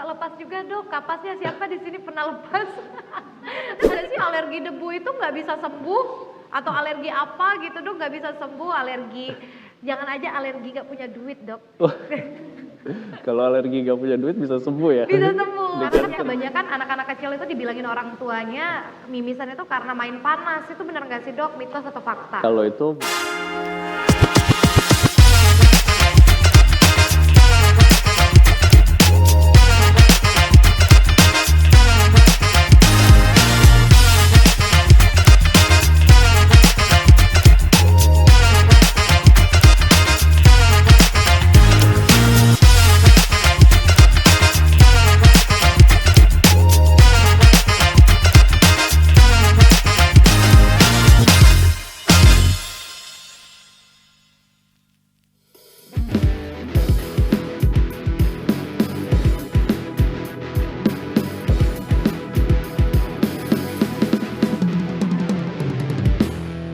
suka lepas juga dok, kapasnya siapa di sini pernah lepas? Ada sih alergi debu itu nggak bisa sembuh, atau alergi apa gitu dok nggak bisa sembuh, alergi, jangan aja alergi nggak punya duit dok. Kalau alergi gak punya duit bisa sembuh ya? Bisa sembuh, karena kan kebanyakan anak-anak kecil itu dibilangin orang tuanya mimisan itu karena main panas, itu bener nggak sih dok, mitos atau fakta? Kalau itu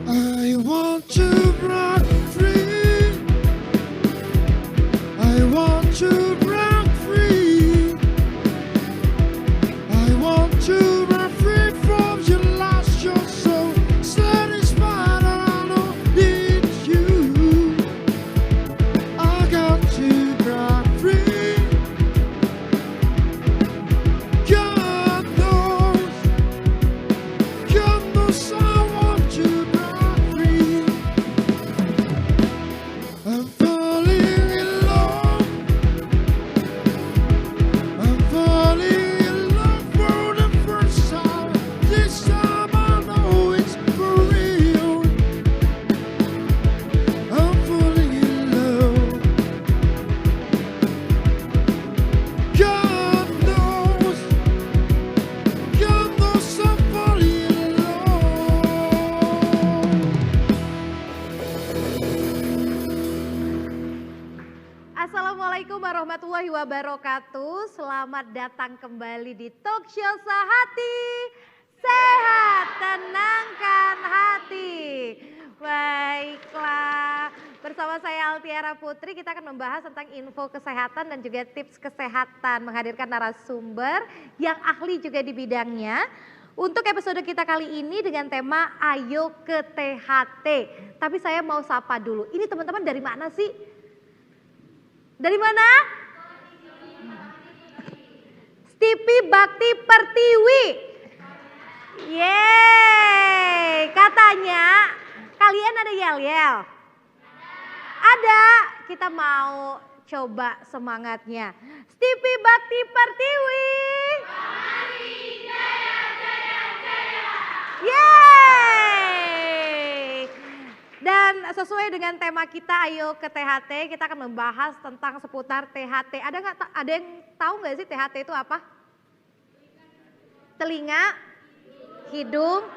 I want to rock free. I want to rock free. I want to rock free from your lost your soul. Satisfied, I don't need you. I got to rock free. God knows I want to rock free. I'm falling in love. I'm falling in love for the first time. This time I know it's for real. I'm falling in love. God knows I'm falling in love. Assalamualaikum warahmatullahi wabarakatuh. Selamat datang kembali di Talk Show Sehati. Sehat, tenangkan hati. Baiklah, bersama saya Altiara Putri kita akan membahas tentang info kesehatan dan juga tips kesehatan. Menghadirkan narasumber yang ahli juga di bidangnya. Untuk episode kita kali ini dengan tema Ayo ke THT. Tapi saya mau sapa dulu, ini teman-teman dari mana sih? Dari mana? Stipi Bakti Pertiwi. Yeay, katanya kalian ada yel-yel? Ada, kita mau coba semangatnya. Stipi Bakti Pertiwi. Yeay. Dan sesuai dengan tema kita Ayo ke THT, kita akan membahas tentang seputar THT. Ada yang tahu nggak sih THT itu apa? Telinga, hidung,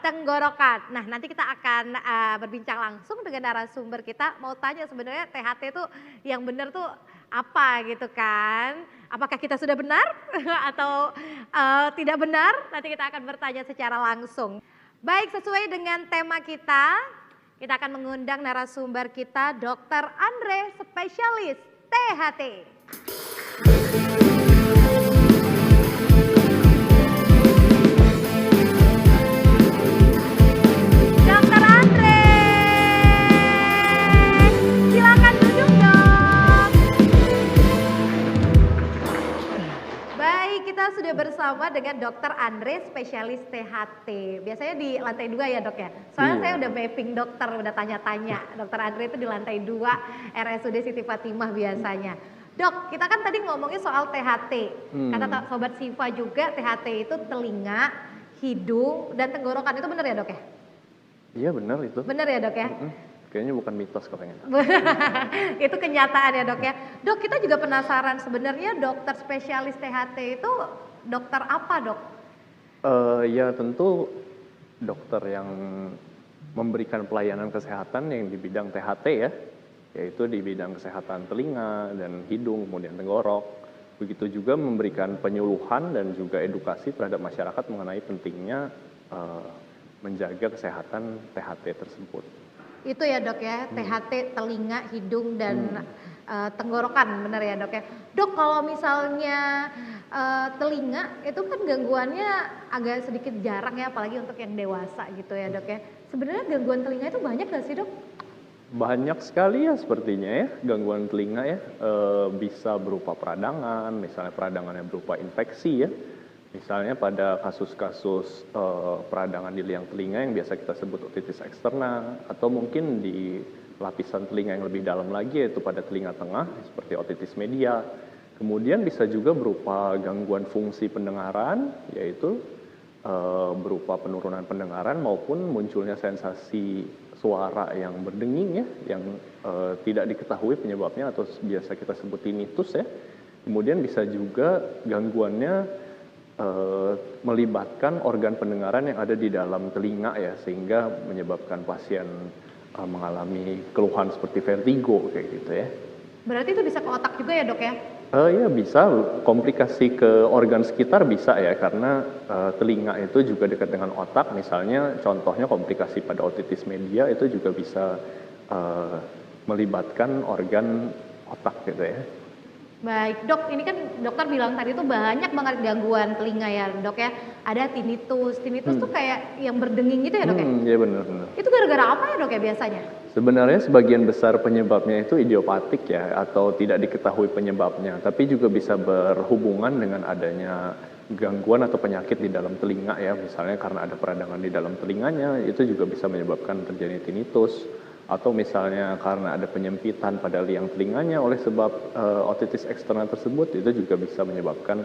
tenggorokan. Nah, nanti kita akan berbincang langsung dengan narasumber kita. Mau tanya sebenarnya THT itu yang benar tuh apa gitu kan? Apakah kita sudah benar atau tidak benar? Nanti kita akan bertanya secara langsung. Baik, sesuai dengan tema kita akan mengundang narasumber kita Dr. Andre, spesialis THT. Dr. Andre, silakan duduk dong. Baik, kita sudah bersama dengan Dr. Andre, spesialis THT. Biasanya di lantai 2 ya dok ya? Soalnya saya udah mapping dokter, udah tanya-tanya. Dr. Andre itu di lantai 2 RSUD Siti Fatimah biasanya. Dok, kita kan tadi ngomongin soal THT. Kata Sobat Siva juga THT itu telinga, hidung, dan tenggorokan. Itu benar ya dok ya? iya benar itu. Benar ya dok ya? Kayaknya bukan mitos kalau pengen. Itu kenyataan ya dok ya. Dok, kita juga penasaran sebenarnya dokter spesialis THT itu dokter apa dok? Ya tentu dokter yang memberikan pelayanan kesehatan yang di bidang THT ya, yaitu di bidang kesehatan telinga dan hidung, kemudian tenggorok. Begitu juga memberikan penyuluhan dan juga edukasi terhadap masyarakat mengenai pentingnya menjaga kesehatan THT tersebut. Itu ya dok ya, THT telinga, hidung, dan tenggorokan, bener ya dok ya. Dok kalau misalnya telinga itu kan gangguannya agak sedikit jarang ya, apalagi untuk yang dewasa gitu ya dok ya. Sebenarnya gangguan telinga itu banyak gak sih dok? Banyak sekali ya sepertinya ya gangguan telinga ya. Bisa berupa peradangan, misalnya peradangannya berupa infeksi ya. Misalnya pada kasus-kasus peradangan di liang telinga yang biasa kita sebut otitis eksterna, atau mungkin di lapisan telinga yang lebih dalam lagi yaitu pada telinga tengah seperti otitis media. Kemudian bisa juga berupa gangguan fungsi pendengaran, yaitu berupa penurunan pendengaran maupun munculnya sensasi suara yang berdenging ya, yang tidak diketahui penyebabnya atau biasa kita sebut tinnitus ya. Kemudian bisa juga gangguannya melibatkan organ pendengaran yang ada di dalam telinga ya, sehingga menyebabkan pasien mengalami keluhan seperti vertigo kayak gitu ya. Berarti itu bisa ke otak juga ya dok ya? Ya bisa, komplikasi ke organ sekitar bisa ya, karena telinga itu juga dekat dengan otak. Misalnya contohnya komplikasi pada otitis media itu juga bisa melibatkan organ otak gitu ya. Baik dok, ini kan dokter bilang tadi tuh banyak banget gangguan telinga ya dok ya. Ada tinnitus, tinnitus tuh kayak yang berdenging gitu ya dok ya? Iya benar-benar. Itu gara-gara apa ya dok ya biasanya? Sebenarnya sebagian besar penyebabnya itu idiopatik ya, atau tidak diketahui penyebabnya, tapi juga bisa berhubungan dengan adanya gangguan atau penyakit di dalam telinga ya, misalnya karena ada peradangan di dalam telinganya, itu juga bisa menyebabkan terjadi tinnitus, atau misalnya karena ada penyempitan pada liang telinganya oleh sebab otitis eksterna tersebut, itu juga bisa menyebabkan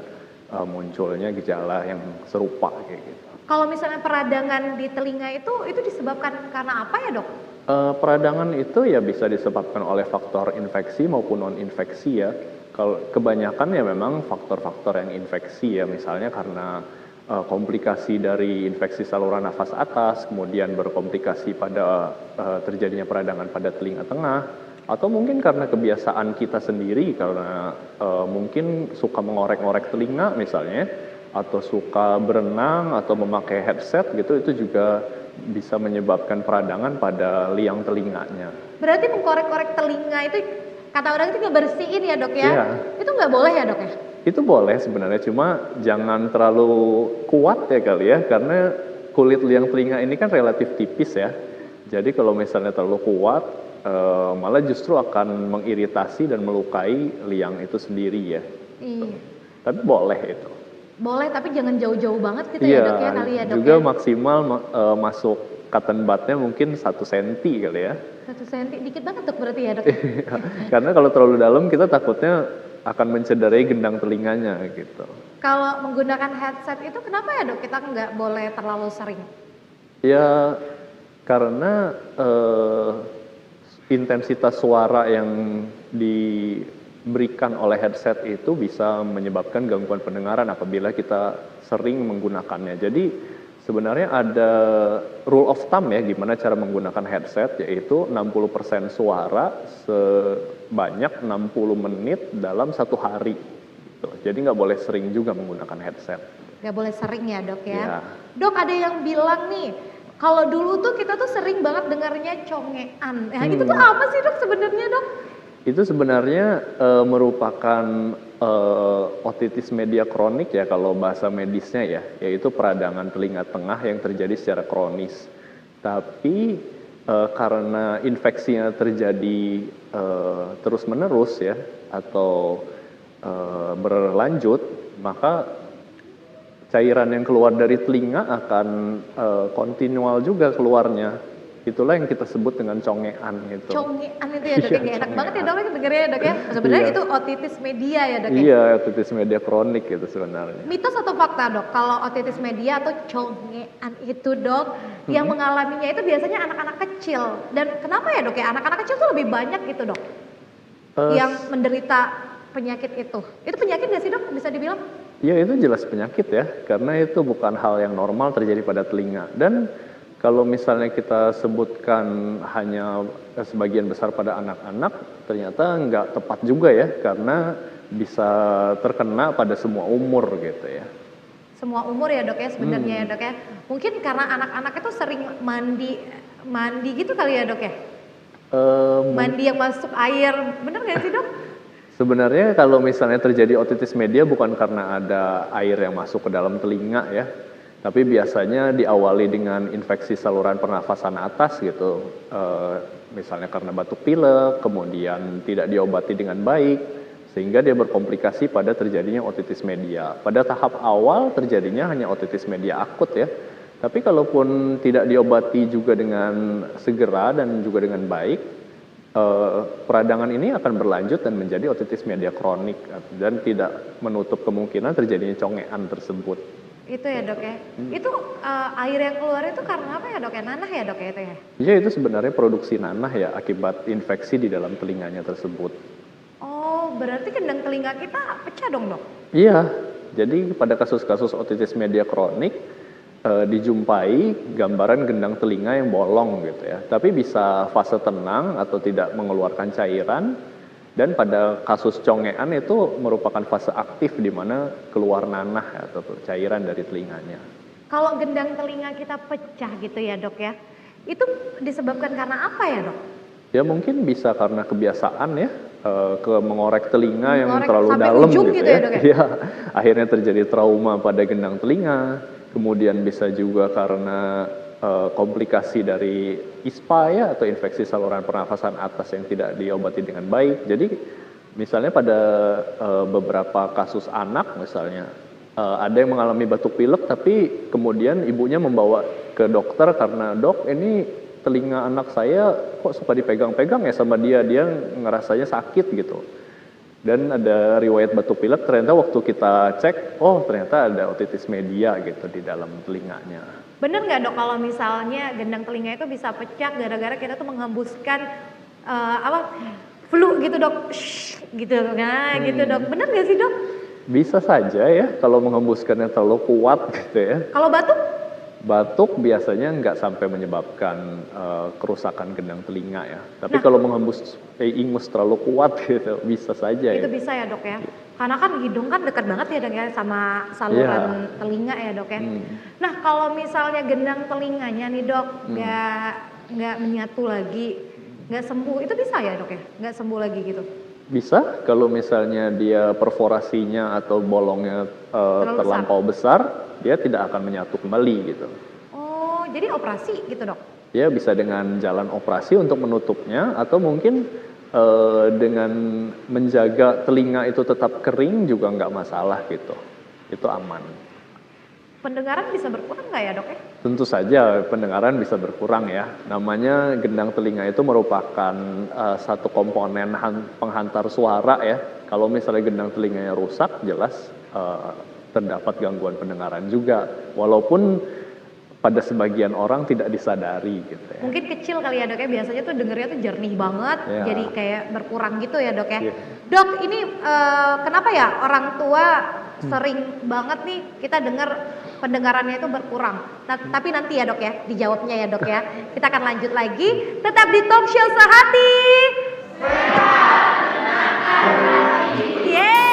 munculnya gejala yang serupa kayak gitu. Kalau misalnya peradangan di telinga itu disebabkan karena apa ya dok? Peradangan itu ya bisa disebabkan oleh faktor infeksi maupun non-infeksi ya. Kalau kebanyakan ya memang faktor-faktor yang infeksi ya, misalnya karena komplikasi dari infeksi saluran nafas atas, kemudian berkomplikasi pada terjadinya peradangan pada telinga tengah, atau mungkin karena kebiasaan kita sendiri, karena mungkin suka mengorek-ngorek telinga misalnya, atau suka berenang atau memakai headset gitu, itu juga bisa menyebabkan peradangan pada liang telinganya. Berarti mengkorek-korek telinga itu kata orang itu ngebersihin ya dok ya? Iya. Itu nggak boleh ya dok ya? Itu boleh sebenarnya, cuma jangan terlalu kuat ya kali ya, karena kulit liang telinga ini kan relatif tipis ya. Jadi kalau misalnya terlalu kuat, malah justru akan mengiritasi dan melukai liang itu sendiri ya. Iya. Tapi boleh itu. Boleh, tapi jangan jauh-jauh banget gitu ya dok ya kali ya dok juga ya? maksimal masuk cotton budnya mungkin 1 senti kali ya. 1 senti, dikit banget dok berarti ya dok? Karena kalau terlalu dalam kita takutnya akan mencederai gendang telinganya gitu. Kalau menggunakan headset itu kenapa ya dok kita nggak boleh terlalu sering? Ya karena intensitas suara yang diberikan oleh headset itu bisa menyebabkan gangguan pendengaran apabila kita sering menggunakannya. Jadi sebenarnya ada rule of thumb ya gimana cara menggunakan headset, yaitu 60% suara sebanyak 60 menit dalam 1 hari. Gitu. Jadi nggak boleh sering juga menggunakan headset. Nggak boleh sering ya dok ya? Ya. Dok ada yang bilang nih, kalau dulu tuh kita tuh sering banget dengarnya congean. Nah, itu tuh apa sih dok sebenarnya dok? Itu sebenarnya merupakan otitis media kronik ya kalau bahasa medisnya ya, yaitu peradangan telinga tengah yang terjadi secara kronis. Tapi karena infeksinya terjadi terus-menerus ya atau berlanjut, maka cairan yang keluar dari telinga akan kontinual juga keluarnya. Itulah yang kita sebut dengan congean gitu. Congean itu ya dok, Iya, nggak enak congean. banget ya dok dengarnya ya dok ya? Sebenarnya Iya. itu otitis media ya dok ya? Iya, otitis media kronik gitu sebenarnya. Mitos atau fakta dok, kalau otitis media atau congean itu dok, yang mengalaminya itu biasanya anak-anak kecil. Dan kenapa ya dok ya, anak-anak kecil tuh lebih banyak gitu dok, yang menderita penyakit itu. Itu penyakit nggak sih dok, bisa dibilang? Ya itu jelas penyakit ya, karena itu bukan hal yang normal terjadi pada telinga. Dan kalau misalnya kita sebutkan hanya sebagian besar pada anak-anak, ternyata nggak tepat juga ya, karena bisa terkena pada semua umur gitu ya. Semua umur ya dok ya sebenarnya ya dok ya. Mungkin karena anak-anak itu sering mandi gitu kali ya dok ya? Mandi yang masuk air, bener nggak sih dok? Sebenarnya kalau misalnya terjadi otitis media bukan karena ada air yang masuk ke dalam telinga ya, tapi biasanya diawali dengan infeksi saluran pernafasan atas gitu, misalnya karena batuk pilek, kemudian tidak diobati dengan baik, sehingga dia berkomplikasi pada terjadinya otitis media. Pada tahap awal terjadinya hanya otitis media akut ya, tapi kalaupun tidak diobati juga dengan segera dan juga dengan baik, peradangan ini akan berlanjut dan menjadi otitis media kronik dan tidak menutup kemungkinan terjadinya congean tersebut. Itu ya dok ya. Itu air yang keluar itu karena apa ya dok ya? Nanah ya dok ya itu ya? Ya itu sebenarnya produksi nanah ya akibat infeksi di dalam telinganya tersebut. Oh berarti gendang telinga kita pecah dong dok? Iya, jadi pada kasus-kasus otitis media kronik dijumpai gambaran gendang telinga yang bolong gitu ya. Tapi bisa fase tenang atau tidak mengeluarkan cairan, dan pada kasus congean itu merupakan fase aktif di mana keluar nanah atau cairan dari telinganya. Kalau gendang telinga kita pecah gitu ya dok ya, itu disebabkan karena apa ya dok? Ya mungkin bisa karena kebiasaan ya, ke mengorek telinga yang Mengorek terlalu sampai dalam ujung gitu gitu ya, ya. Dok, ya? Iya, akhirnya terjadi trauma pada gendang telinga. Kemudian bisa juga karena komplikasi dari ISPA ya atau infeksi saluran pernafasan atas yang tidak diobati dengan baik. Jadi misalnya pada beberapa kasus anak misalnya ada yang mengalami batuk pilek tapi kemudian ibunya membawa ke dokter karena dok ini telinga anak saya kok suka dipegang-pegang ya sama dia ngerasanya sakit gitu. Dan ada riwayat batuk pilek, ternyata waktu kita cek, oh ternyata ada otitis media gitu di dalam telinganya. Bener nggak dok kalau misalnya gendang telinga itu bisa pecah gara-gara kita tuh menghembuskan flu gitu dok, shh, gitu nah gitu dok, bener nggak sih dok? Bisa saja ya kalau menghembuskannya terlalu kuat gitu ya. Kalau batuk? Batuk biasanya nggak sampai menyebabkan kerusakan gendang telinga ya. Tapi kalau menghembus ingus terlalu kuat gitu bisa saja itu ya. bisa ya dok ya, karena kan hidung kan dekat banget ya dok ya sama saluran telinga ya dok ya. Nah kalau misalnya gendang telinganya nih dok nggak menyatu lagi, nggak sembuh, itu bisa ya dok ya, nggak sembuh lagi gitu? Bisa kalau misalnya dia perforasinya atau bolongnya terlampau besar, dia tidak akan menyatu kembali gitu. Oh jadi operasi gitu dok? Ya bisa dengan jalan operasi untuk menutupnya atau mungkin dengan menjaga telinga itu tetap kering juga nggak masalah gitu. Itu aman. Pendengaran bisa berkurang nggak ya dok ya? Tentu saja pendengaran bisa berkurang ya. Namanya gendang telinga itu merupakan satu komponen penghantar suara ya. Kalau misalnya gendang telinganya rusak, jelas terdapat gangguan pendengaran juga. Walaupun pada sebagian orang tidak disadari gitu ya. Mungkin kecil kali ya dok ya, biasanya tuh dengernya tuh jernih banget, jadi kayak berkurang gitu ya dok ya. Dok ini kenapa ya orang tua sering banget nih kita dengar pendengarannya itu berkurang. Tapi nanti ya dok ya, dijawabnya ya dok ya. Kita akan lanjut lagi, tetap di Talk Show Sehati. Yeay.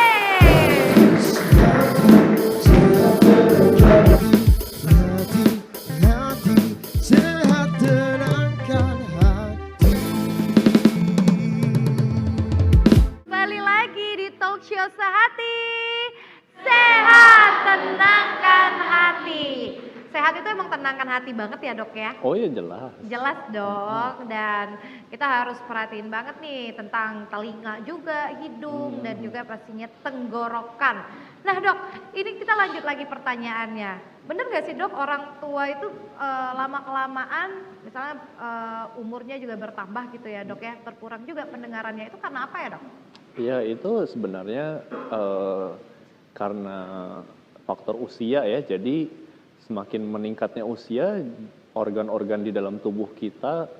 Hati sehat tenangkan hati. Kembali lagi di Talk Show Sehati. Sehat tenangkan hati. Sehat itu emang tenangkan hati banget ya dok ya? Oh iya jelas. Jelas dong, dan kita harus perhatiin banget nih tentang telinga juga, hidung, dan juga pastinya tenggorokan. Nah dok, ini kita lanjut lagi pertanyaannya. Bener gak sih dok, orang tua itu lama-kelamaan, misalnya umurnya juga bertambah gitu ya dok ya, berkurang juga pendengarannya, itu karena apa ya dok? Iya itu sebenarnya karena faktor usia ya, jadi semakin meningkatnya usia, organ-organ di dalam tubuh kita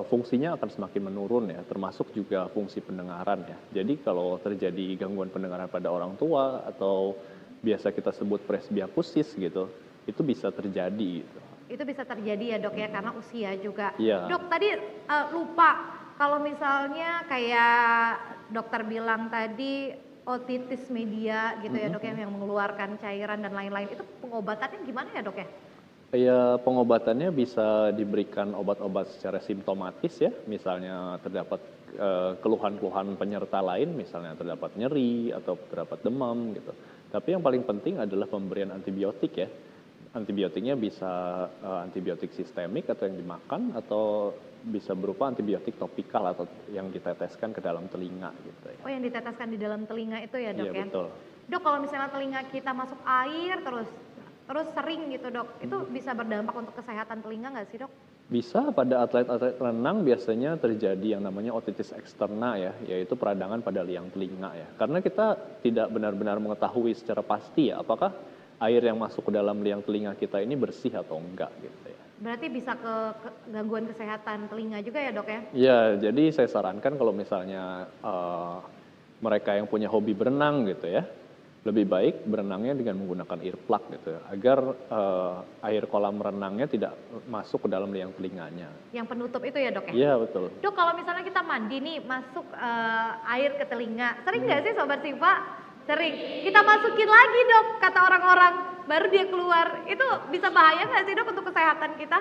fungsinya akan semakin menurun ya, termasuk juga fungsi pendengaran ya. Jadi kalau terjadi gangguan pendengaran pada orang tua atau biasa kita sebut presbiakusis gitu, itu bisa terjadi gitu. Itu bisa terjadi ya dok ya, karena usia juga. Iya. Dok tadi lupa, kalau misalnya kayak dokter bilang tadi otitis media gitu ya dok ya, yang mengeluarkan cairan dan lain-lain, itu pengobatannya gimana ya dok ya? Ya, pengobatannya bisa diberikan obat-obat secara simptomatis ya, misalnya terdapat keluhan-keluhan penyerta lain, misalnya terdapat nyeri atau terdapat demam gitu. Tapi yang paling penting adalah pemberian antibiotik ya. Antibiotiknya bisa antibiotik sistemik atau yang dimakan atau bisa berupa antibiotik topikal atau yang diteteskan ke dalam telinga gitu ya. Oh, yang diteteskan di dalam telinga itu ya, Dok Iya ya? betul. Dok, kalau misalnya telinga kita masuk air terus sering gitu, Dok, itu bisa berdampak untuk kesehatan telinga nggak sih, Dok? Bisa pada atlet-atlet renang biasanya terjadi yang namanya otitis eksterna ya, yaitu peradangan pada liang telinga ya. Karena kita tidak benar-benar mengetahui secara pasti ya, apakah air yang masuk ke dalam liang telinga kita ini bersih atau enggak gitu ya. Berarti bisa ke gangguan kesehatan telinga juga ya, Dok ya? Ya, jadi saya sarankan kalau misalnya mereka yang punya hobi berenang gitu ya, lebih baik berenangnya dengan menggunakan earplug gitu ya, agar air kolam renangnya tidak masuk ke dalam liang telinganya. Yang penutup itu ya, Dok ya? Iya betul. Dok, kalau misalnya kita mandi nih, masuk air ke telinga, sering nggak sih Sobat Siva? Sering. Kita masukin lagi, Dok, kata orang-orang, baru dia keluar. Itu bisa bahaya nggak sih, Dok, untuk kesehatan kita?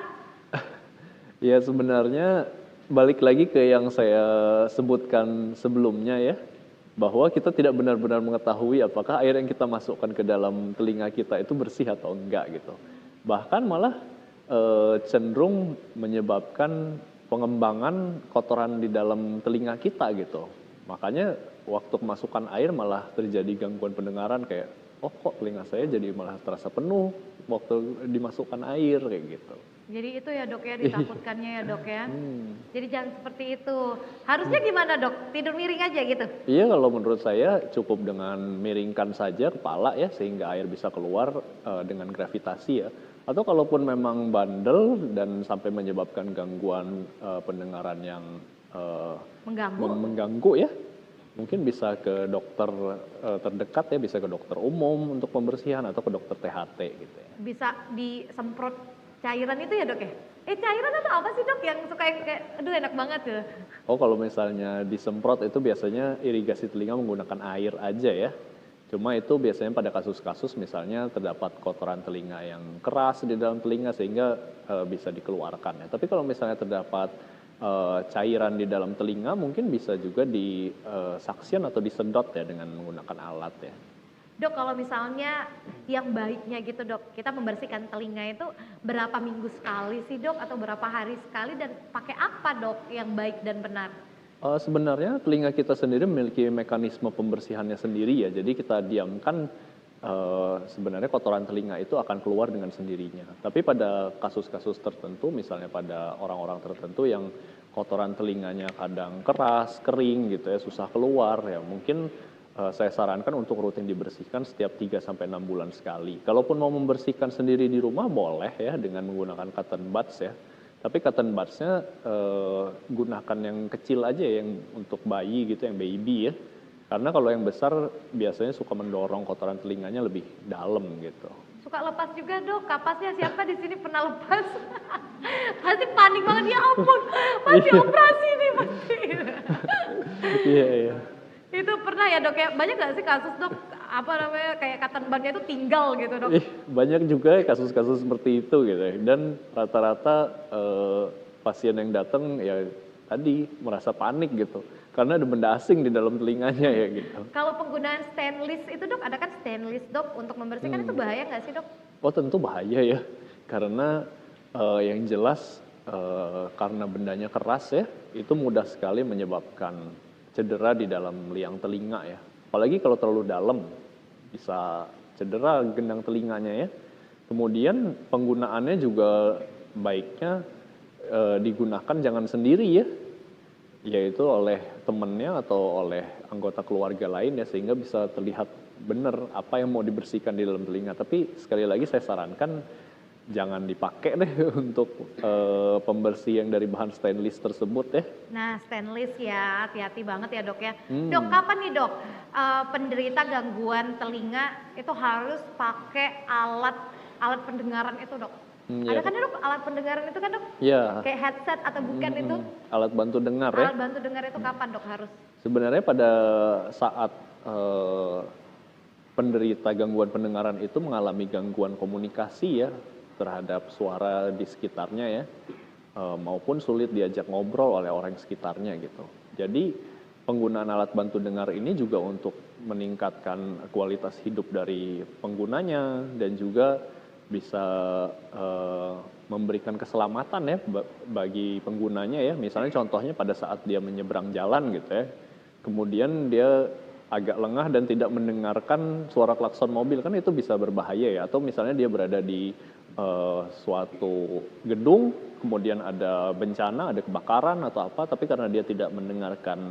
Ya sebenarnya balik lagi ke yang saya sebutkan sebelumnya ya, bahwa kita tidak benar-benar mengetahui apakah air yang kita masukkan ke dalam telinga kita itu bersih atau enggak gitu. Bahkan malah cenderung menyebabkan pengembangan kotoran di dalam telinga kita gitu. Makanya waktu kemasukan air malah terjadi gangguan pendengaran kayak, oh kok telinga saya jadi malah terasa penuh waktu dimasukkan air kayak gitu. Jadi itu ya, Dok ya, ditakutkannya ya, Dok ya. Hmm. Jadi jangan seperti itu. Harusnya gimana, Dok? Tidur miring aja gitu? Iya, kalau menurut saya cukup dengan miringkan saja kepala ya sehingga air bisa keluar dengan gravitasi ya. Atau kalaupun memang bandel dan sampai menyebabkan gangguan pendengaran yang mengganggu ya, mungkin bisa ke dokter terdekat ya, bisa ke dokter umum untuk pembersihan atau ke dokter THT gitu ya. Bisa disemprot cairan itu ya, Dok ya? Cairan atau apa sih, Dok, yang suka yang kayak, aduh enak banget ya? Oh, kalau misalnya disemprot itu biasanya irigasi telinga menggunakan air aja ya. Cuma itu biasanya pada kasus-kasus misalnya terdapat kotoran telinga yang keras di dalam telinga sehingga bisa dikeluarkan ya. Tapi kalau misalnya terdapat cairan di dalam telinga mungkin bisa juga disaksian atau disedot ya dengan menggunakan alat ya. Dok, kalau misalnya yang baiknya gitu, Dok, kita membersihkan telinga itu berapa minggu sekali sih, Dok, atau berapa hari sekali, dan pakai apa, Dok, yang baik dan benar? Sebenarnya telinga kita sendiri memiliki mekanisme pembersihannya sendiri ya. Jadi kita diamkan sebenarnya kotoran telinga itu akan keluar dengan sendirinya. Tapi pada kasus-kasus tertentu, misalnya pada orang-orang tertentu yang kotoran telinganya kadang keras, kering gitu ya, susah keluar ya, mungkin saya sarankan untuk rutin dibersihkan setiap 3-6 bulan sekali. Kalaupun mau membersihkan sendiri di rumah boleh ya dengan menggunakan cotton buds ya. Tapi cotton buds-nya gunakan yang kecil aja yang untuk bayi gitu, yang baby ya. Karena kalau yang besar biasanya suka mendorong kotoran telinganya lebih dalam gitu. Suka lepas juga, Dok. Kapasnya siapa di sini pernah lepas? Pasti panik banget, ya ampun, masih operasi nih pasti. Iya, iya. Itu pernah ya, Dok ya? Banyak gak sih kasus, Dok, apa namanya, kayak cotton bud-nya itu tinggal gitu, Dok? Banyak juga kasus-kasus seperti itu gitu ya. Dan rata-rata pasien yang datang ya tadi merasa panik gitu. Karena ada benda asing di dalam telinganya ya gitu. Kalau penggunaan stainless itu, Dok, ada kan stainless, Dok, untuk membersihkan itu bahaya nggak sih, Dok? Oh tentu bahaya ya. Karena yang jelas karena bendanya keras ya, itu mudah sekali menyebabkan cedera di dalam liang telinga ya. Apalagi kalau terlalu dalam, bisa cedera gendang telinganya ya. Kemudian penggunaannya juga baiknya digunakan jangan sendiri ya, yaitu oleh temannya atau oleh anggota keluarga lain ya, sehingga bisa terlihat benar apa yang mau dibersihkan di dalam telinga. Tapi sekali lagi saya sarankan jangan dipakai deh untuk pembersih yang dari bahan stainless tersebut ya. Nah, stainless ya, hati-hati banget ya, Dok ya. Dok, kapan nih, Dok, penderita gangguan telinga itu harus pakai alat pendengaran itu, Dok? Ada kan ya, Dok, alat pendengaran itu kan, Dok? Iya. Kayak headset atau bukan itu? Alat bantu dengar ya. Alat bantu dengar itu kapan, Dok, harus? Sebenarnya pada saat penderita gangguan pendengaran itu mengalami gangguan komunikasi ya, terhadap suara di sekitarnya ya, maupun sulit diajak ngobrol oleh orang sekitarnya gitu. Jadi penggunaan alat bantu dengar ini juga untuk meningkatkan kualitas hidup dari penggunanya dan juga bisa memberikan keselamatan ya bagi penggunanya ya. Misalnya contohnya pada saat dia menyeberang jalan gitu ya, kemudian dia agak lengah dan tidak mendengarkan suara klakson mobil, kan itu bisa berbahaya ya. Atau misalnya dia berada di suatu gedung, kemudian ada bencana, ada kebakaran atau apa, tapi karena dia tidak mendengarkan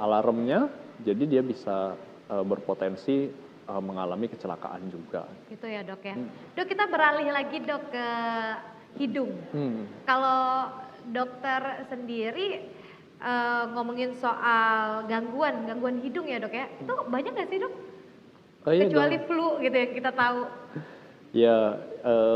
alarmnya, jadi dia bisa berpotensi mengalami kecelakaan juga. Gitu ya dok ya. Dok, kita beralih lagi dok ke hidung. Kalau dokter sendiri ngomongin soal gangguan hidung ya dok ya, itu banyak nggak sih dok? Oh, iya, Kecuali flu gitu yang kita tahu. Ya,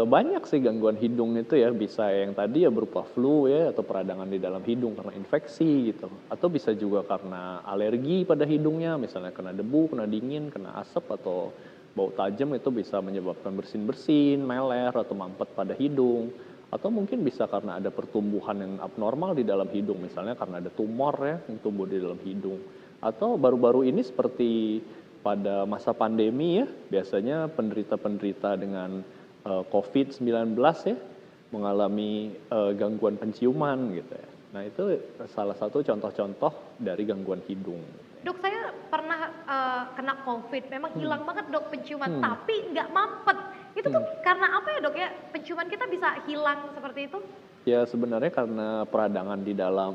banyak sih gangguan hidung itu ya, bisa yang tadi ya berupa flu ya, atau peradangan di dalam hidung karena infeksi gitu. Atau bisa juga karena alergi pada hidungnya, misalnya kena debu, kena dingin, kena asap, atau bau tajam itu bisa menyebabkan bersin-bersin, meler, atau mampet pada hidung. Atau mungkin bisa karena ada pertumbuhan yang abnormal di dalam hidung, misalnya karena ada tumor ya yang tumbuh di dalam hidung. Atau baru-baru ini seperti pada masa pandemi ya, biasanya penderita-penderita dengan COVID-19 ya mengalami gangguan penciuman gitu ya. Nah itu salah satu contoh-contoh dari gangguan hidung. Dok, saya pernah kena COVID, memang hilang banget dok penciuman, tapi nggak mampet. Itu tuh karena apa ya dok ya, penciuman kita bisa hilang seperti itu? Ya sebenarnya karena peradangan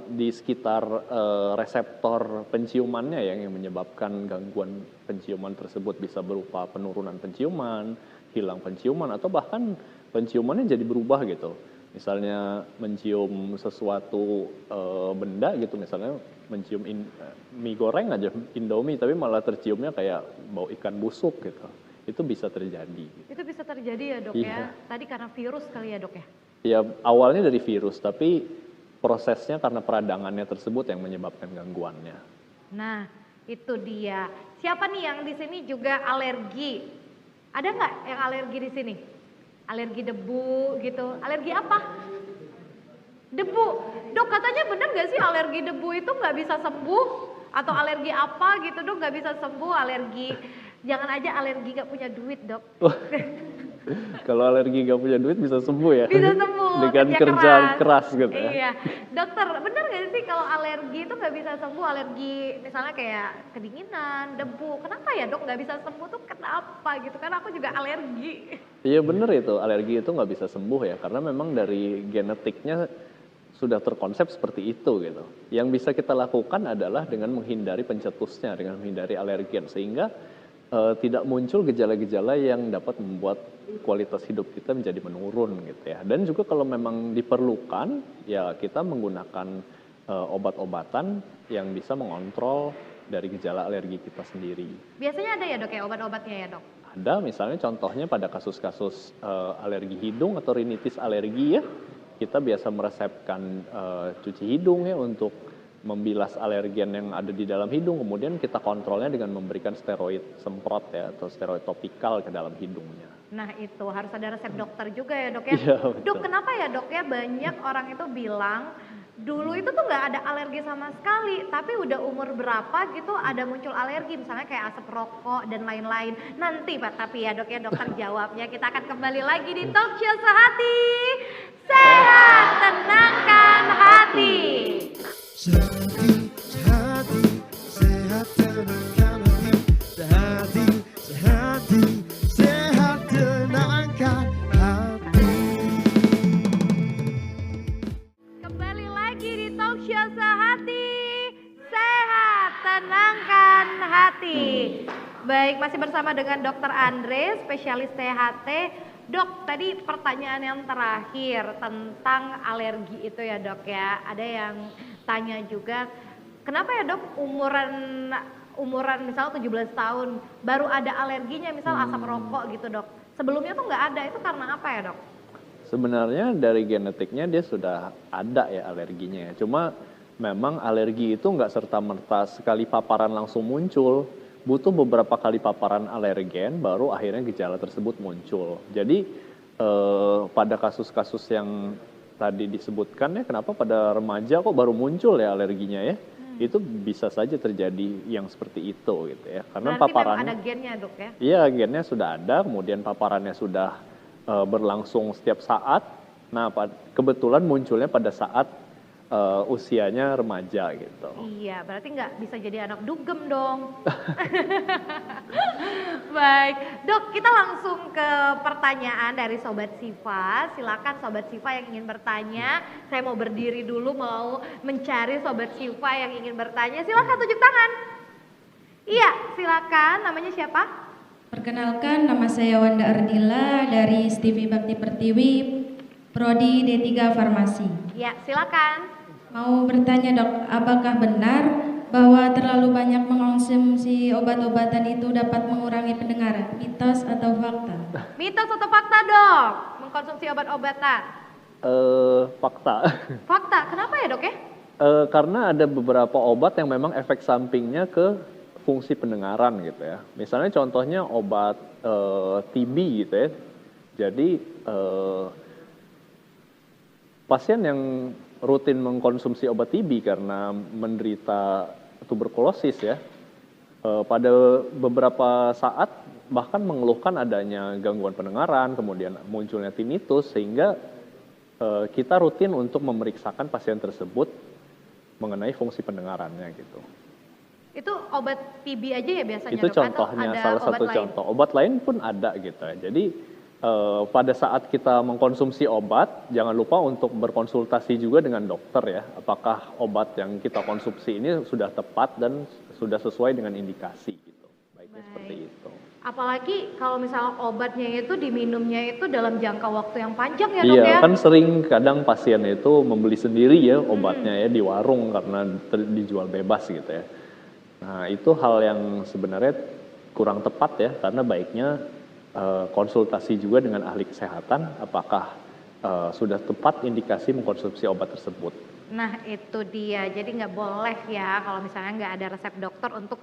di sekitar reseptor penciumannya ya, yang menyebabkan gangguan penciuman tersebut, bisa berupa penurunan penciuman, hilang penciuman, atau bahkan penciumannya jadi berubah gitu. Misalnya mencium sesuatu benda gitu, misalnya mencium mie goreng aja, Indomie, tapi malah terciumnya kayak bau ikan busuk gitu. Itu bisa terjadi. Itu bisa terjadi ya dok ya, tadi karena virus kali ya dok ya? Ya awalnya dari virus, tapi prosesnya karena peradangannya tersebut yang menyebabkan gangguannya. Nah itu dia. Siapa nih yang di sini juga alergi? Ada nggak yang alergi di sini? Alergi debu gitu. Alergi apa? Debu. Dok, katanya bener nggak sih alergi debu itu nggak bisa sembuh? Atau alergi apa gitu dok nggak bisa sembuh? Alergi, jangan aja alergi nggak punya duit dok. Kalau alergi gak punya duit bisa sembuh ya? Bisa sembuh. Dengan kerja keras gitu ya? Iya. Dokter, bener gak sih kalau alergi itu gak bisa sembuh? Alergi misalnya kayak kedinginan, debu. Kenapa ya dok gak bisa sembuh tuh kenapa gitu? Karena aku juga alergi. Iya bener itu, alergi itu gak bisa sembuh ya. Karena memang dari genetiknya sudah terkonsep seperti itu gitu. Yang bisa kita lakukan adalah dengan menghindari pencetusnya, dengan menghindari alergen. Sehingga tidak muncul gejala-gejala yang dapat membuat kualitas hidup kita menjadi menurun gitu ya. Dan juga kalau memang diperlukan ya kita menggunakan obat-obatan yang bisa mengontrol dari gejala alergi kita sendiri. Biasanya ada ya dok ya obat-obatnya ya dok? Ada, misalnya contohnya pada kasus-kasus alergi hidung atau rinitis alergi ya, kita biasa meresepkan cuci hidung ya untuk membilas alergen yang ada di dalam hidung, kemudian kita kontrolnya dengan memberikan steroid semprot ya, atau steroid topikal ke dalam hidungnya. Nah itu harus ada resep dokter juga ya dok ya. Iya, Dok, betul. kenapa ya dok ya banyak orang itu bilang dulu itu tuh nggak ada alergi sama sekali, tapi udah umur berapa gitu ada muncul alergi, misalnya kayak asap rokok dan lain-lain. Nanti Pak, tapi ya dok ya dokter jawabnya. Kita akan kembali lagi di Talk Show Sehati. Sehat, tenangkan hati. Sehati, sehati, sehat tenangkan hati. Sehati, sehati, sehat tenangkan hati. Kembali lagi di Talk Show Sehati. Sehat, tenangkan hati. Baik, masih bersama dengan Dr. Andre, spesialis THT. Dok, tadi pertanyaan yang terakhir tentang alergi itu ya dok ya. Ada yang tanya juga, kenapa ya dok umuran misal 17 tahun baru ada alerginya, misal asap rokok gitu dok. Sebelumnya tuh nggak ada, itu karena apa ya dok? Sebenarnya dari genetiknya dia sudah ada ya alerginya ya. Cuma memang alergi itu nggak serta-merta sekali paparan langsung muncul. Butuh beberapa kali paparan alergen baru akhirnya gejala tersebut muncul. Jadi pada kasus-kasus yang tadi disebutkan ya, kenapa pada remaja kok baru muncul ya alerginya ya? Itu bisa saja terjadi yang seperti itu gitu ya. Karena Berarti memang paparannya, ada gennya dok ya? iya gennya sudah ada, kemudian paparannya sudah berlangsung setiap saat. Nah, kebetulan munculnya pada saat usianya remaja gitu. Iya, berarti nggak bisa jadi anak dugem dong. Baik, dok kita langsung ke pertanyaan dari Sobat Siva. Silakan Sobat Siva yang ingin bertanya. Saya mau berdiri dulu, mau mencari Sobat Siva yang ingin bertanya. Silakan tunjuk tangan. Iya, silakan. Namanya siapa? Perkenalkan, nama saya Wanda Ardila dari STV Bakti Pertiwi, Prodi D3 Farmasi. Ya, silakan. Mau bertanya dok, apakah benar bahwa terlalu banyak mengonsumsi obat-obatan itu dapat mengurangi pendengaran? Mitos atau fakta? Mitos atau fakta dok? Mengkonsumsi obat-obatan. Fakta. Fakta, kenapa ya dok ya? Karena ada beberapa obat yang memang efek sampingnya ke fungsi pendengaran gitu ya. Misalnya contohnya obat TB gitu ya. Jadi pasien yang rutin mengkonsumsi obat TB karena menderita tuberkulosis ya, pada beberapa saat bahkan mengeluhkan adanya gangguan pendengaran, kemudian munculnya tinnitus, sehingga kita rutin untuk memeriksakan pasien tersebut mengenai fungsi pendengarannya gitu. Itu obat TB aja ya biasanya Itu dok? contohnya, Atau ada salah obat satu lain? contoh. Obat lain pun ada gitu ya. Jadi pada saat kita mengkonsumsi obat, jangan lupa untuk berkonsultasi juga dengan dokter ya. Apakah obat yang kita konsumsi ini sudah tepat dan sudah sesuai dengan indikasi gitu. Baiknya seperti itu. Apalagi kalau misalnya obatnya itu diminumnya itu dalam jangka waktu yang panjang ya dok Iya, ya? kan sering kadang pasien itu membeli sendiri ya obatnya ya di warung karena dijual bebas gitu ya. Nah, itu hal yang sebenarnya kurang tepat ya, karena baiknya konsultasi juga dengan ahli kesehatan apakah sudah tepat indikasi mengkonsumsi obat tersebut. Nah itu dia, jadi nggak boleh ya kalau misalnya nggak ada resep dokter untuk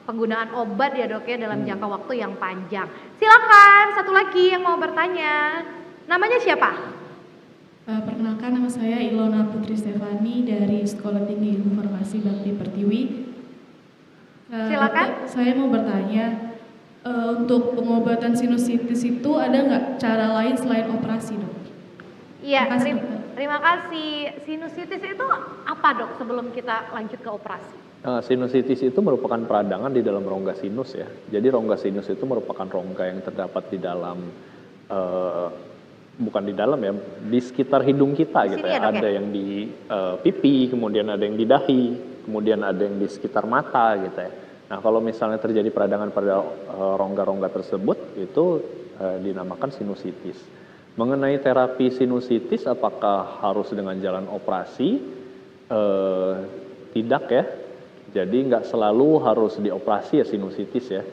penggunaan obat ya dok ya dalam jangka waktu yang panjang. Silakan satu lagi yang mau bertanya, namanya siapa? Perkenalkan, nama saya Ilona Putri Stefani dari Sekolah Tinggi Ilmu Farmasi Bakti Pertiwi. Silakan. Saya mau bertanya, untuk pengobatan sinusitis itu ada nggak cara lain selain operasi dok? Iya, Makasih, terima kasih. Sinusitis itu apa dok sebelum kita lanjut ke operasi? Sinusitis itu merupakan peradangan di dalam rongga sinus ya. Jadi rongga sinus itu merupakan rongga yang terdapat di dalam, bukan di dalam ya, di sekitar hidung kita Di gitu sini ya. ya, Dok, Ada ya? yang di pipi, kemudian ada yang di dahi, kemudian ada yang di sekitar mata gitu ya. Nah kalau misalnya terjadi peradangan pada rongga-rongga tersebut itu dinamakan sinusitis. Mengenai terapi sinusitis apakah harus dengan jalan operasi? Tidak ya. Jadi nggak selalu harus dioperasi ya sinusitis ya.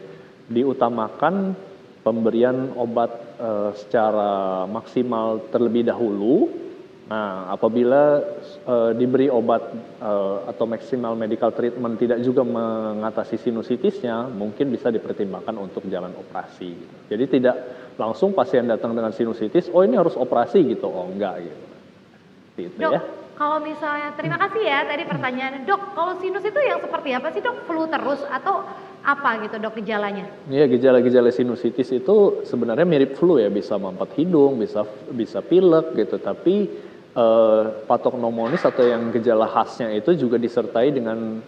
Diutamakan pemberian obat secara maksimal terlebih dahulu. Nah, apabila diberi obat atau maksimal medical treatment tidak juga mengatasi sinusitisnya, mungkin bisa dipertimbangkan untuk jalan operasi. Jadi tidak langsung pasien datang dengan sinusitis, oh ini harus operasi gitu, oh enggak gitu. Gitu Dok, ya. kalau misalnya, terima kasih ya tadi pertanyaannya. Dok, kalau sinus itu yang seperti apa sih dok? Flu terus atau apa gitu dok gejalanya? Iya, gejala-gejala sinusitis itu sebenarnya mirip flu ya, bisa mampet hidung, bisa pilek gitu, tapi patognomonis atau yang gejala khasnya itu juga disertai dengan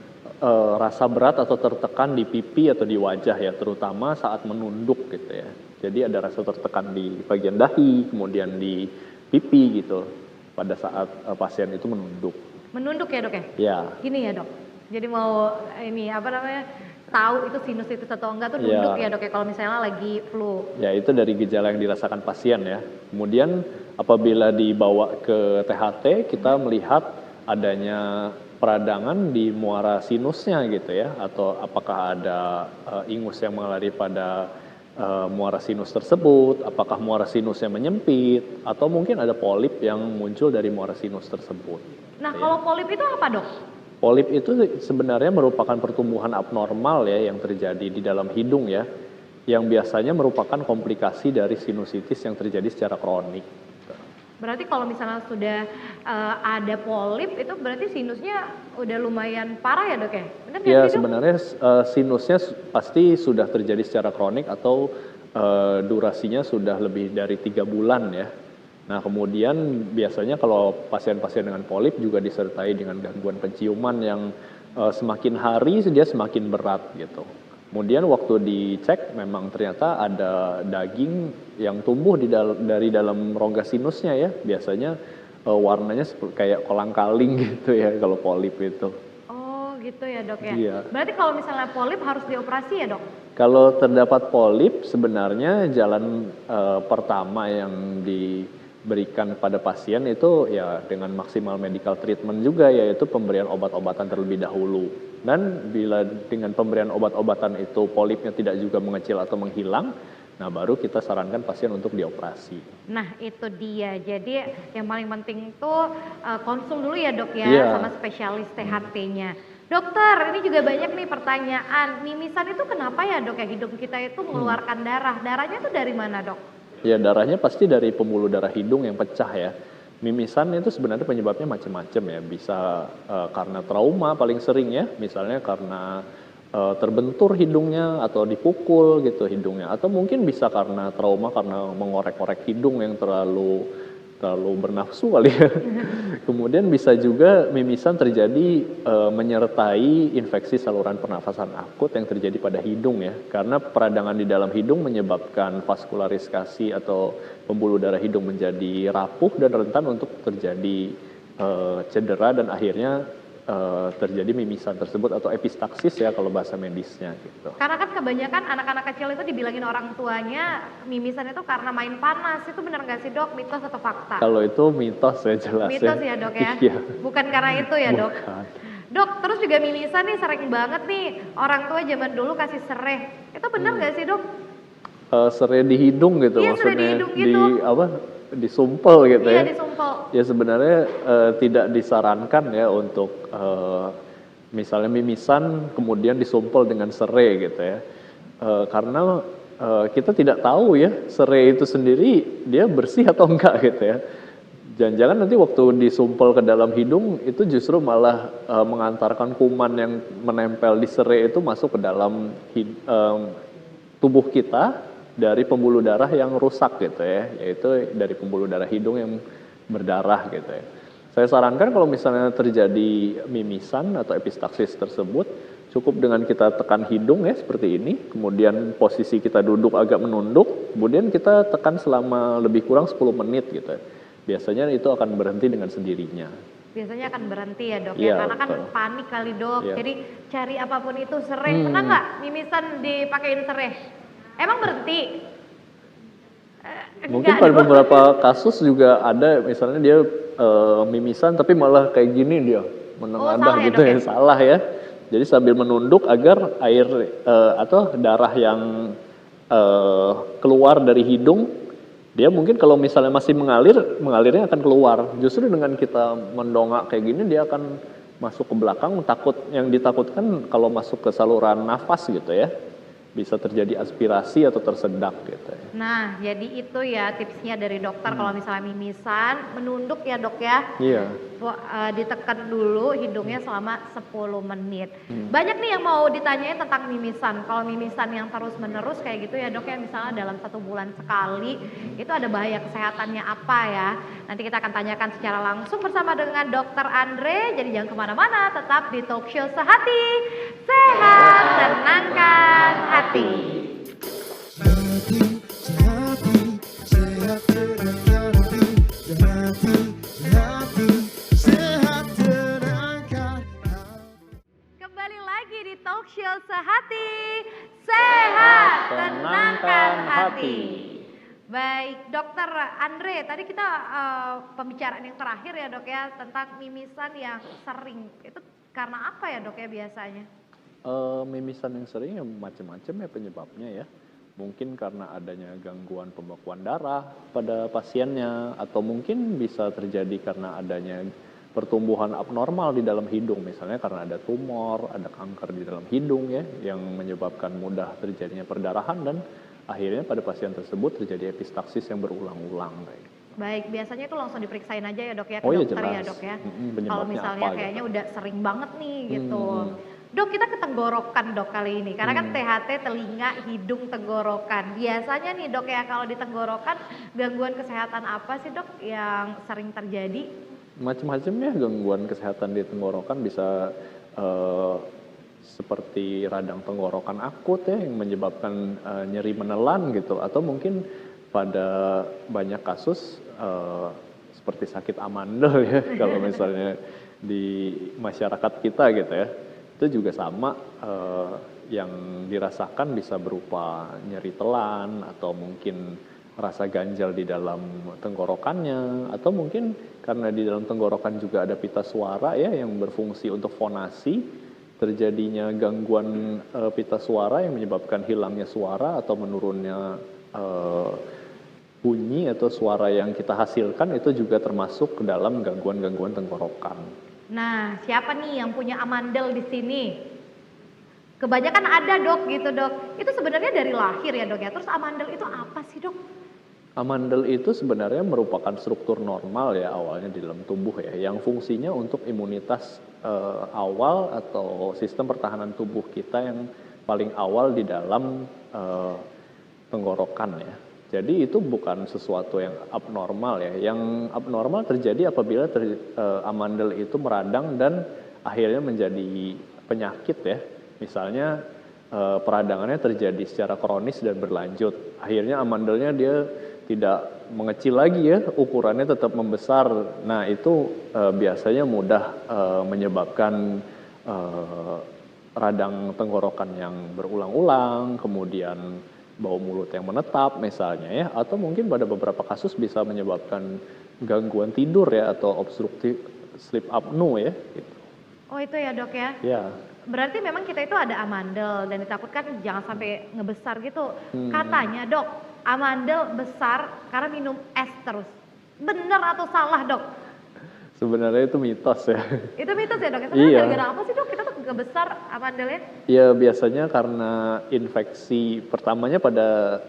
rasa berat atau tertekan di pipi atau di wajah ya, terutama saat menunduk gitu ya. Jadi ada rasa tertekan di bagian dahi, kemudian di pipi gitu pada saat pasien itu menunduk. Menunduk ya dok ya? Ya. Gini ya dok, jadi mau ini apa namanya, tahu itu sinusitis atau enggak tuh Iya. nunduk ya dok ya kalau misalnya lagi flu. Ya, itu dari gejala yang dirasakan pasien ya. Kemudian apabila dibawa ke THT, kita melihat adanya peradangan di muara sinusnya gitu ya, atau apakah ada ingus yang mengalir pada muara sinus tersebut, apakah muara sinusnya menyempit, atau mungkin ada polip yang muncul dari muara sinus tersebut. Nah Ya. kalau polip itu apa dok? Polip itu sebenarnya merupakan pertumbuhan abnormal ya yang terjadi di dalam hidung ya. yang biasanya merupakan komplikasi dari sinusitis yang terjadi secara kronik. Berarti kalau misalnya sudah ada polip itu berarti sinusnya udah lumayan parah ya dok ya? Benar nggak Ya sih dok? sebenarnya sinusnya pasti sudah terjadi secara kronik atau durasinya sudah lebih dari 3 bulan ya. Nah kemudian biasanya kalau pasien-pasien dengan polip juga disertai dengan gangguan penciuman yang semakin hari dia semakin berat gitu. Kemudian waktu dicek memang ternyata ada daging yang tumbuh dari dalam rongga sinusnya ya. Biasanya warnanya kayak kolang-kaling gitu ya kalau polip itu. Oh gitu ya dok ya? Iya. Berarti kalau misalnya polip harus dioperasi ya dok? Kalau terdapat polip sebenarnya jalan pertama yang diberikan pada pasien itu ya dengan maksimal medical treatment juga, yaitu pemberian obat-obatan terlebih dahulu. Dan bila dengan pemberian obat-obatan itu polipnya tidak juga mengecil atau menghilang, nah baru kita sarankan pasien untuk dioperasi. Nah itu dia, jadi yang paling penting tuh konsul dulu ya dok ya Iya. sama spesialis THT-nya. Dokter, ini juga banyak nih pertanyaan, mimisan itu kenapa ya dok ya hidung kita itu mengeluarkan darah? Darahnya tuh dari mana dok? Ya darahnya pasti dari pembuluh darah hidung yang pecah ya. Mimisan itu sebenarnya penyebabnya macam-macam ya. Bisa karena trauma paling sering ya, misalnya karena terbentur hidungnya atau dipukul gitu hidungnya, atau mungkin bisa karena trauma karena mengorek-orek hidung yang terlalu bernafsu kali ya. Kemudian bisa juga mimisan terjadi menyertai infeksi saluran pernafasan akut yang terjadi pada hidung ya. Karena peradangan di dalam hidung menyebabkan vaskularisasi atau pembuluh darah hidung menjadi rapuh dan rentan untuk terjadi cedera dan akhirnya terjadi mimisan tersebut atau epistaksis ya kalau bahasa medisnya gitu. Karena kan kebanyakan anak-anak kecil itu dibilangin orang tuanya mimisan itu karena main panas, itu benar nggak sih dok? Mitos atau fakta? Kalau itu mitos ya jelas Mitos ya dok ya? Iya. Bukan karena itu ya dok? Bukan. Dok, terus juga mimisan nih sering banget nih orang tua zaman dulu kasih sereh. Itu benar nggak sih dok? Serai di hidung gitu Iya, serai di maksudnya hidung gitu. disumpel gitu Iya ya. disumpel. Ya sebenarnya tidak disarankan ya untuk misalnya mimisan kemudian disumpel dengan serai gitu ya. Karena kita tidak tahu ya serai itu sendiri dia bersih atau enggak gitu ya. Jangan-jangan nanti waktu disumpel ke dalam hidung itu justru malah mengantarkan kuman yang menempel di serai itu masuk ke dalam tubuh kita dari pembuluh darah yang rusak gitu ya, yaitu dari pembuluh darah hidung yang berdarah gitu ya. Saya sarankan kalau misalnya terjadi mimisan atau epistaksis tersebut, cukup dengan kita tekan hidung ya seperti ini, kemudian posisi kita duduk agak menunduk, kemudian kita tekan selama lebih kurang 10 menit gitu ya. Biasanya itu akan berhenti dengan sendirinya. Biasanya akan berhenti ya dok Iya, ya, karena kan betul. panik kali dok. Iya. Jadi cari apapun itu sereh. Pernah nggak mimisan dipakein sereh? Emang berhenti? Mungkin Enggak pada dok. beberapa kasus juga ada misalnya dia mimisan tapi malah kayak gini dia menengadah salah ya, gitu dok ya, ya? salah ya. Jadi sambil menunduk agar air atau darah yang keluar dari hidung, dia mungkin kalau misalnya masih mengalirnya akan keluar. Justru dengan kita mendongak kayak gini dia akan masuk ke belakang. Yang ditakutkan kalau masuk ke saluran nafas gitu ya, bisa terjadi aspirasi atau tersedak gitu ya. Nah, jadi itu ya tipsnya dari dokter kalau misalnya mimisan, menunduk ya dok ya. Iya. Ditekan dulu hidungnya selama 10 menit. Banyak nih yang mau ditanyain tentang mimisan. Kalau mimisan yang terus-menerus kayak gitu ya dok ya, misalnya dalam 1 bulan sekali, itu ada bahaya kesehatannya apa ya? Nanti kita akan tanyakan secara langsung bersama dengan Dokter Andre. Jadi jangan kemana-mana, tetap di Talk Show Sehati. Sehat, tenangkan hati. Hati, sehati, sehat tenangkan hati. Sehati, sehati, sehat tenangkan hati. Kembali lagi di Talk Show Sehati. Sehat, tenangkan hati. Baik, Dokter Andre, tadi kita pembicaraan yang terakhir ya dok ya tentang mimisan yang sering. Itu karena apa ya dok ya biasanya? Mimisan yang sering ya macam-macam ya penyebabnya ya. Mungkin karena adanya gangguan pembekuan darah pada pasiennya, atau mungkin bisa terjadi karena adanya pertumbuhan abnormal di dalam hidung, misalnya karena ada tumor, ada kanker di dalam hidung ya, yang menyebabkan mudah terjadinya perdarahan dan akhirnya pada pasien tersebut terjadi epistaksis yang berulang-ulang. Baik, biasanya itu langsung diperiksain aja ya dok ya ke Oh iya dokter ya jelas. dok ya. Penyebabnya Kalau misalnya apa kayaknya gitu. udah sering banget nih gitu. Hmm. Dok, kita ke tenggorokan dok kali ini. Karena kan Hmm. THT telinga, hidung, tenggorokan. Biasanya nih dok ya kalau di tenggorokan gangguan kesehatan apa sih dok yang sering terjadi? Macam-macam ya gangguan kesehatan di tenggorokan bisa eh, seperti radang tenggorokan akut ya yang menyebabkan nyeri menelan gitu, atau mungkin pada banyak kasus seperti sakit amandel ya kalau misalnya di masyarakat kita gitu ya, itu juga sama, yang dirasakan bisa berupa nyeri telan atau mungkin rasa ganjal di dalam tenggorokannya, atau mungkin karena di dalam tenggorokan juga ada pita suara ya yang berfungsi untuk fonasi, terjadinya gangguan pita suara yang menyebabkan hilangnya suara atau menurunnya bunyi atau suara yang kita hasilkan, itu juga termasuk ke dalam gangguan-gangguan tenggorokan. Nah, siapa nih yang punya amandel di sini? Kebanyakan ada dok gitu dok. Itu sebenarnya dari lahir ya dok ya. Terus amandel itu apa sih dok? Amandel itu sebenarnya merupakan struktur normal ya awalnya di dalam tubuh ya, yang fungsinya untuk imunitas awal atau sistem pertahanan tubuh kita yang paling awal di dalam tenggorokan ya. Jadi itu bukan sesuatu yang abnormal ya. Yang abnormal terjadi apabila amandel itu meradang dan akhirnya menjadi penyakit ya. Misalnya peradangannya terjadi secara kronis dan berlanjut. Akhirnya amandelnya dia tidak mengecil lagi ya, ukurannya tetap membesar. Nah itu biasanya mudah menyebabkan radang tenggorokan yang berulang-ulang, kemudian bau mulut yang menetap misalnya ya, atau mungkin pada beberapa kasus bisa menyebabkan gangguan tidur ya atau obstructive sleep apnea ya. Gitu. Oh itu ya dok ya. Ya. Berarti memang kita itu ada amandel dan ditakutkan jangan sampai ngebesar gitu. Katanya dok, amandel besar karena minum es terus. Bener atau salah dok? Sebenarnya itu mitos ya. Itu mitos ya dok? Sebenarnya Iya. gara-gara apa sih dok kita tuh ngebesar amandelnya? Ya biasanya karena infeksi, pertamanya pada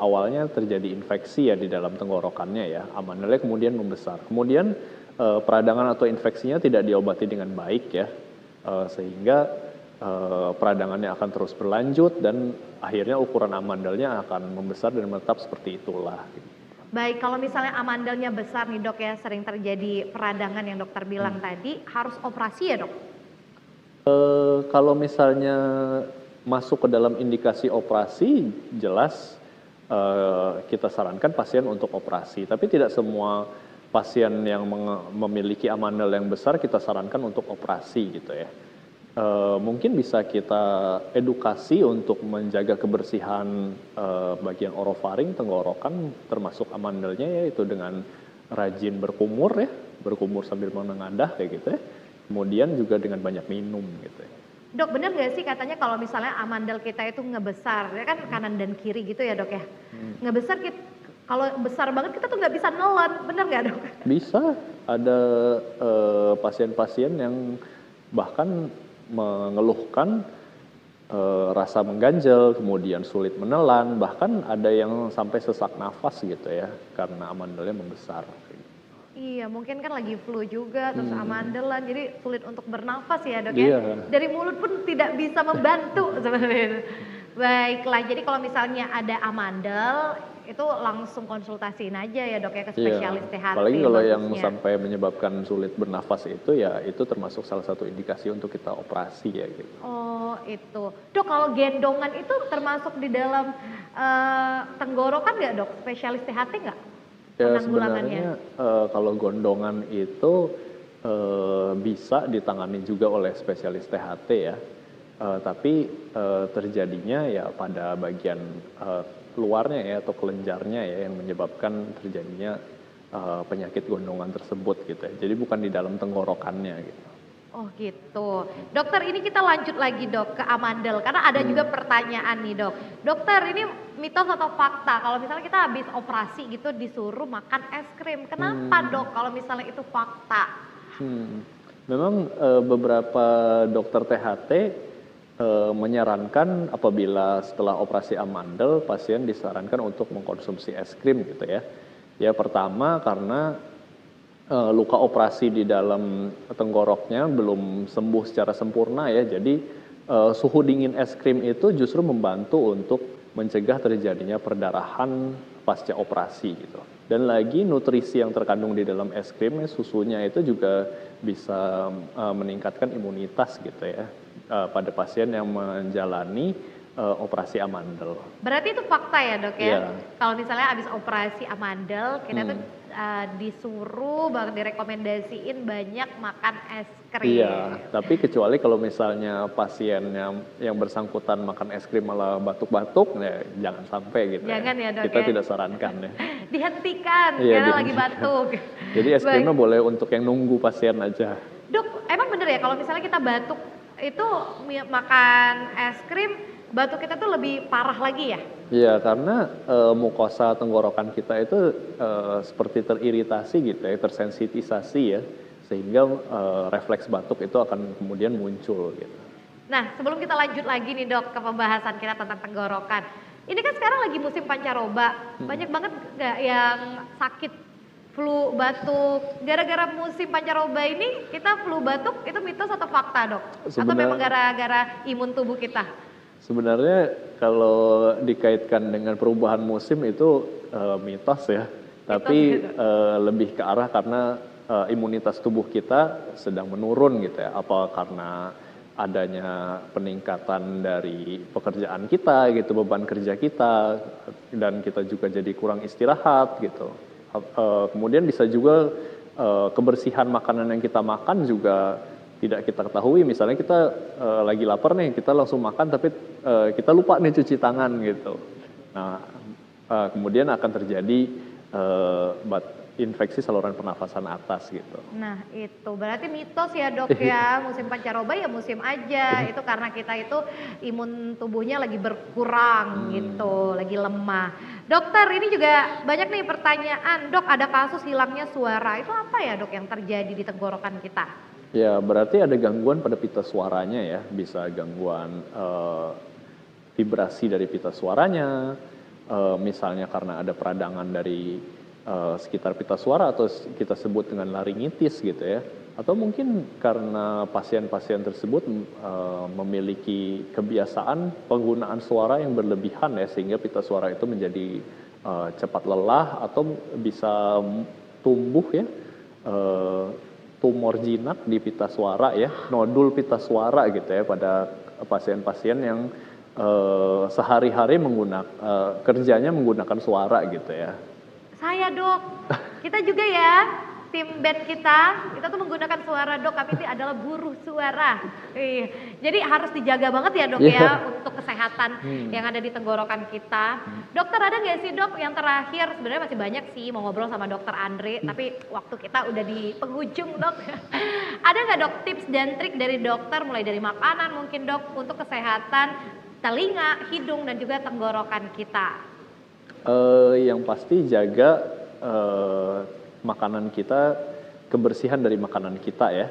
awalnya terjadi infeksi ya di dalam tenggorokannya ya, amandelnya kemudian membesar. Kemudian peradangan atau infeksinya tidak diobati dengan baik ya, sehingga peradangannya akan terus berlanjut dan akhirnya ukuran amandelnya akan membesar dan menetap seperti itulah. Baik, kalau misalnya amandelnya besar nih dok ya, sering terjadi peradangan yang dokter bilang tadi, harus operasi ya dok? Kalau misalnya masuk ke dalam indikasi operasi, jelas kita sarankan pasien untuk operasi. Tapi tidak semua pasien yang memiliki amandel yang besar kita sarankan untuk operasi gitu ya. Mungkin bisa kita edukasi untuk menjaga kebersihan bagian orofaring, tenggorokan, termasuk amandelnya ya, itu dengan rajin berkumur ya, berkumur sambil menengadah kayak gitu ya. Kemudian juga dengan banyak minum gitu ya. Dok, bener gak sih katanya kalau misalnya amandel kita itu ngebesar, ya kan kanan dan kiri gitu ya dok ya? Ngebesar, kalau besar banget kita tuh nggak bisa nelen, bener gak dok? Bisa, ada pasien-pasien yang bahkan mengeluhkan rasa mengganjal, kemudian sulit menelan, bahkan ada yang sampai sesak nafas gitu ya, karena amandelnya membesar. Iya, mungkin kan lagi flu juga, terus amandelan, jadi sulit untuk bernafas ya dok Iya. ya. Dari mulut pun tidak bisa membantu sebenarnya. Baiklah, jadi kalau misalnya ada amandel, itu langsung konsultasiin aja ya dok ya ke spesialis THT. Apalagi kalau yang bagusnya. sampai menyebabkan sulit bernafas itu ya itu termasuk salah satu indikasi untuk kita operasi ya gitu. Oh itu, dok kalau gendongan itu termasuk di dalam tenggorokan nggak dok? Spesialis THT nggak? Ya Penanggulangannya. sebenarnya kalau gondongan itu bisa ditangani juga oleh spesialis THT ya, tapi terjadinya ya pada bagian luarnya ya atau kelenjarnya ya yang menyebabkan terjadinya penyakit gondongan tersebut gitu ya. Jadi bukan di dalam tenggorokannya gitu. Oh gitu. Dokter ini kita lanjut lagi dok ke amandel karena ada juga pertanyaan nih dok. Dokter ini mitos atau fakta kalau misalnya kita habis operasi gitu disuruh makan es krim. Kenapa dok kalau misalnya itu fakta? Memang beberapa dokter THT menyarankan apabila setelah operasi amandel pasien disarankan untuk mengkonsumsi es krim gitu ya. Ya pertama karena luka operasi di dalam tenggoroknya belum sembuh secara sempurna ya. Jadi suhu dingin es krim itu justru membantu untuk mencegah terjadinya perdarahan pasca operasi gitu. Dan lagi nutrisi yang terkandung di dalam es krim, susunya itu juga bisa meningkatkan imunitas gitu ya pada pasien yang menjalani operasi amandel. Berarti itu fakta ya dok ya? Iya. Kalau misalnya habis operasi amandel, kita tuh disuruh, direkomendasiin banyak makan es krim. Iya, tapi kecuali kalau misalnya pasien yang bersangkutan makan es krim malah batuk-batuk, ya jangan sampai gitu Jangan ya, Dok, Kita ya. tidak sarankan ya. Dihentikan Iya, karena lagi dihentikan. batuk. Jadi es krimnya boleh untuk yang nunggu pasien aja. Dok, emang bener ya kalau misalnya kita batuk itu makan es krim, batuk kita tuh lebih parah lagi ya? Iya, karena mukosa tenggorokan kita itu seperti teriritasi gitu ya, tersensitisasi ya, sehingga refleks batuk itu akan kemudian muncul gitu. Nah, sebelum kita lanjut lagi nih dok ke pembahasan kita tentang tenggorokan. Ini kan sekarang lagi musim pancaroba, banyak banget nggak yang sakit flu, batuk. Gara-gara musim pancaroba ini kita flu batuk itu mitos atau fakta dok? Atau memang gara-gara imun tubuh kita? Sebenarnya kalau dikaitkan dengan perubahan musim itu mitos ya, tapi gitu. lebih ke arah karena imunitas tubuh kita sedang menurun gitu ya, apa karena adanya peningkatan dari pekerjaan kita gitu, beban kerja kita, dan kita juga jadi kurang istirahat gitu. Kemudian bisa juga kebersihan makanan yang kita makan juga tidak kita ketahui. Misalnya kita lagi lapar nih, kita langsung makan tapi kita lupa nih cuci tangan gitu. Nah, kemudian akan terjadi infeksi saluran pernafasan atas gitu. Nah itu berarti mitos ya dok ya, musim pancaroba ya musim aja, itu karena kita itu imun tubuhnya lagi berkurang gitu, lagi lemah. Dokter ini juga banyak nih pertanyaan, dok ada kasus hilangnya suara, itu apa ya dok yang terjadi di tenggorokan kita? Ya berarti ada gangguan pada pita suaranya ya, bisa gangguan vibrasi dari pita suaranya, misalnya karena ada peradangan dari sekitar pita suara atau kita sebut dengan laringitis gitu ya, atau mungkin karena pasien-pasien tersebut memiliki kebiasaan penggunaan suara yang berlebihan ya, sehingga pita suara itu menjadi cepat lelah atau bisa tumbuh ya tumor jinak di pita suara ya, nodul pita suara gitu ya pada pasien-pasien yang sehari-hari kerjanya menggunakan suara gitu ya. Saya dok, kita juga ya, tim band kita tuh menggunakan suara dok, kami itu adalah buruh suara. Jadi harus dijaga banget ya dok ya, untuk kesehatan yang ada di tenggorokan kita. Dokter ada nggak sih dok yang terakhir, sebenarnya masih banyak sih mau ngobrol sama dokter Andre, tapi waktu kita udah di penghujung dok. Ada nggak dok tips dan trik dari dokter, mulai dari makanan mungkin dok, untuk kesehatan telinga, hidung dan juga tenggorokan kita? Yang pasti jaga makanan kita, kebersihan dari makanan kita ya.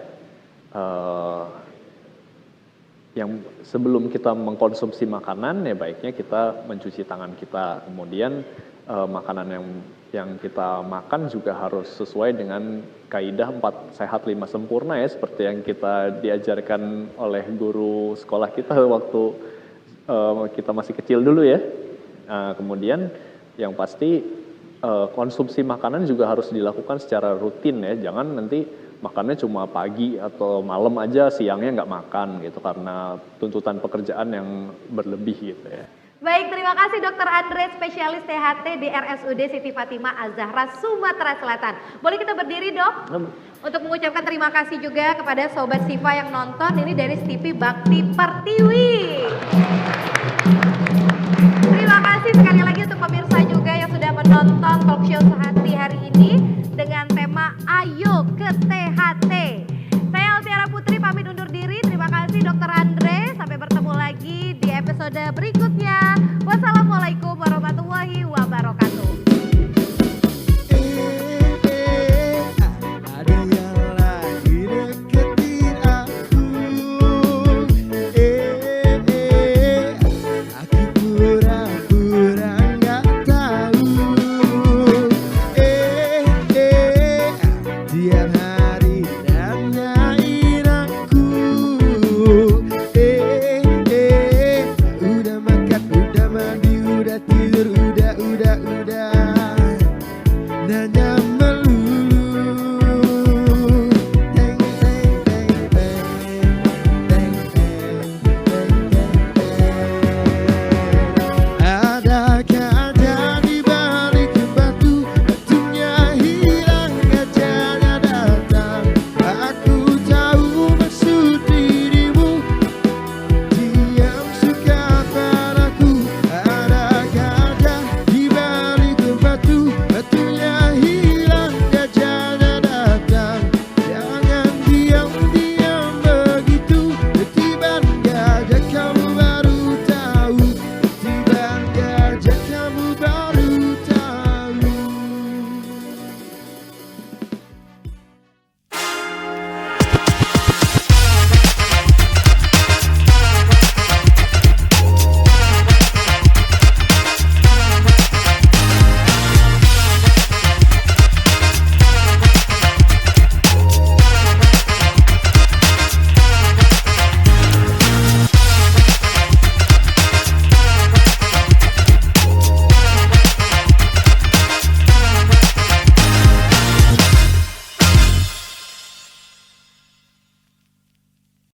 Yang sebelum kita mengkonsumsi makanan ya baiknya kita mencuci tangan kita. Kemudian makanan yang kita makan juga harus sesuai dengan kaidah 4 sehat 5 sempurna ya, seperti yang kita diajarkan oleh guru sekolah kita waktu kita masih kecil dulu ya. Kemudian yang pasti konsumsi makanan juga harus dilakukan secara rutin ya, jangan nanti makannya cuma pagi atau malam aja, siangnya nggak makan gitu karena tuntutan pekerjaan yang berlebih gitu ya. Baik, terima kasih Dokter Andre, spesialis THT di RSUD Siti Fatimah Az-Zahra, Sumatera Selatan. Boleh kita berdiri dok? Untuk mengucapkan terima kasih juga kepada Sobat Siva yang nonton, ini dari TV Bakti Pertiwi. Terima kasih sekali lagi untuk pemirsa juga yang sudah menonton talk show Sehati hari ini dengan tema Ayo ke THT. Saya Altiara Putri pamit undur diri. Terima kasih Dokter Andre. Sampai bertemu lagi di episode berikutnya. Wassalamualaikum warahmatullahi wabarakatuh. Ada yang lagi udah nanya